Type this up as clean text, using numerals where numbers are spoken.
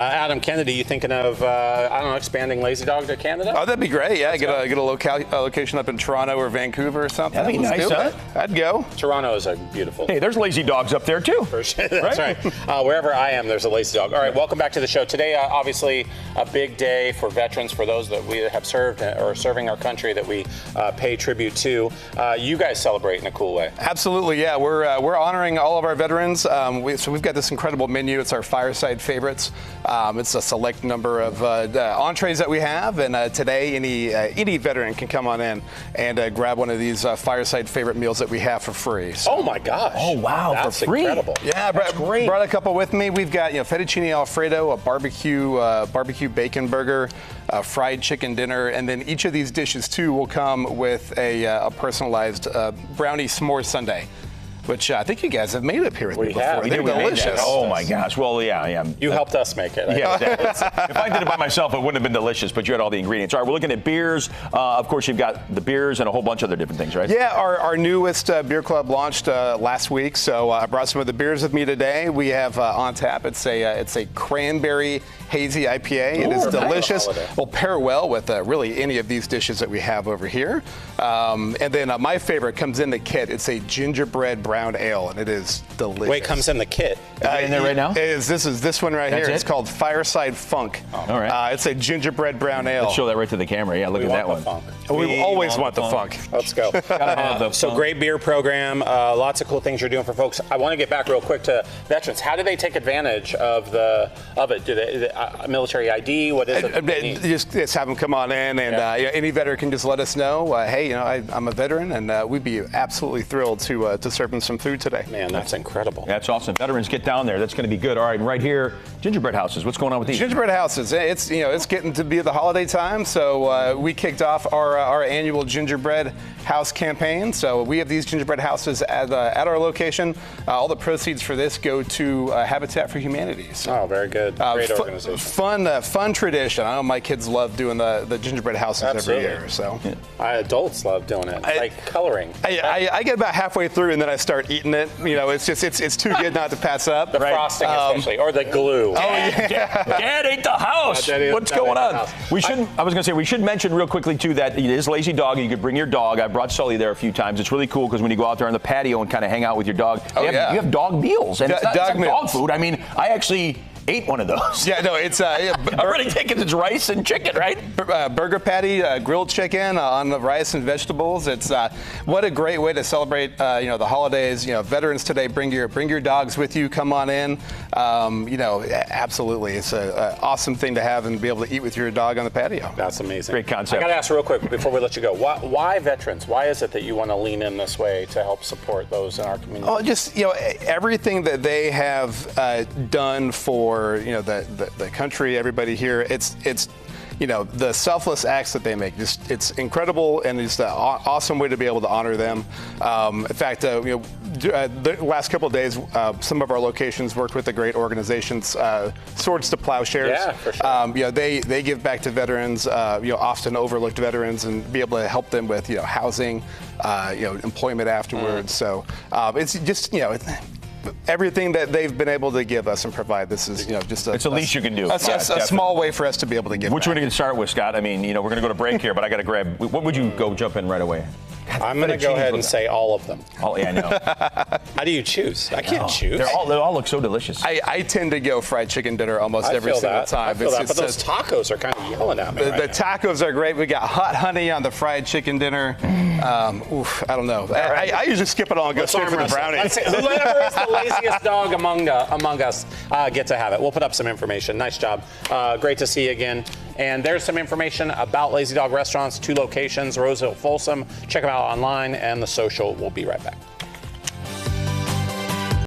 Adam Kennedy, you thinking of, I don't know, expanding Lazy Dog to Canada? Oh, that'd be great. Yeah, get a location up in Toronto or Vancouver or something. That'd be nice, huh? I'd go. Toronto is a beautiful. Hey, there's Lazy Dogs up there too. For sure. That's right. Wherever I am, there's a Lazy Dog. All right, welcome back to the show. Today, obviously, a big day for veterans, for those that we have served or serving our country that we pay tribute to. You guys celebrate in a cool way. Absolutely, yeah. We're honoring all of our veterans. So we've got this incredible menu. It's our fireside favorites. It's a select number of entrees that we have, and today any veteran can come on in and grab one of these fireside favorite meals that we have for free. So. Oh my gosh! Oh wow, that's for free! Incredible. Yeah, brought a couple with me. We've got fettuccine Alfredo, a barbecue bacon burger, a fried chicken dinner, and then each of these dishes too will come with a personalized brownie s'more sundae, which I think you guys have made up here with me before. We They're delicious. Oh my gosh! Well, yeah. You helped us make it. Yeah, if I did it by myself, it wouldn't have been delicious, but you had all the ingredients. All right, we're looking at beers. Of course, you've got the beers and a whole bunch of other different things, right? Yeah, our newest beer club launched last week, so I brought some of the beers with me today. We have on tap, it's a cranberry hazy IPA. It is delicious. Will pair well with really any of these dishes that we have over here. And then my favorite comes in the kit. It's a gingerbread brown ale, and it is delicious. Wait, comes in the kit. In there right now? This one right here. It's called Fireside Funk. Oh. All right. It's a gingerbread brown ale. Let's show that right to the camera. Yeah, look at that one. Funk. We always want the funk. Let's go. So great beer program. Lots of cool things you're doing for folks. I want to get back real quick to veterans. How do they take advantage of it? Do they military ID? What is it? Just have them come on in, and any veteran can just let us know. Hey, I'm a veteran, and we'd be absolutely thrilled to serve them some food today. Man, that's incredible. That's awesome. Veterans, get down there. That's going to be good. All right, and right here, gingerbread houses. What's going on with these? Gingerbread houses. It's getting to be the holiday time, so we kicked off our annual gingerbread house campaign. So we have these gingerbread houses at our location. All the proceeds for this go to Habitat for Humanity. So, very good. Great organization. Fun tradition. I know my kids love doing the gingerbread houses every year. So adults love doing it. Like coloring. I get about halfway through and then I start eating it. It's too good not to pass up. The frosting especially, or the glue. Dad ate the house. What's going on? We should mention real quickly too that it is Lazy Dog. You could bring your dog. I've brought Sully there a few times. It's really cool because when you go out there on the patio and kind of hang out with your dog, you have dog meals and it's not dog food. I mean, I actually ate one of those. Yeah, no, it's I'm already taking it's rice and chicken, right? Burger patty, grilled chicken on the rice and vegetables. It's what a great way to celebrate the holidays. Veterans today, bring your dogs with you. Come on in. Absolutely, it's an awesome thing to have and be able to eat with your dog on the patio. That's amazing. Great concept. I got to ask real quick before we let you go. Why veterans? Why is it that you want to lean in this way to help support those in our community? Oh, just everything that they have done for the country, everybody here. It's the selfless acts that they make. It's incredible, and it's an awesome way to be able to honor them. In fact, the last couple of days, some of our locations worked with the great organizations, Swords to Plowshares. Yeah, for sure. They give back to veterans, often overlooked veterans, and be able to help them with housing, employment afterwards. So it's just everything that they've been able to give us and provide. This is just it's the least you can do. A small way for us to be able to give. Which one are you going to start with, Scott? I mean, we're going to go to break here, but I got to grab. What would you go jump in right away? I'm going to go ahead and say all of them. Oh, yeah, I know. How do you choose? I can't choose. They all look so delicious. I tend to go fried chicken dinner almost every single time. But those tacos are kind of yelling at me. The tacos are great. We got hot honey on the fried chicken dinner. I don't know. I usually skip it all and go straight for the brownie. Whoever is the laziest dog among us get to have it. We'll put up some information. Nice job. Great to see you again. And there's some information about Lazy Dog Restaurants, 2 locations, Roseville, Folsom. Check them out online and the social. We'll be right back.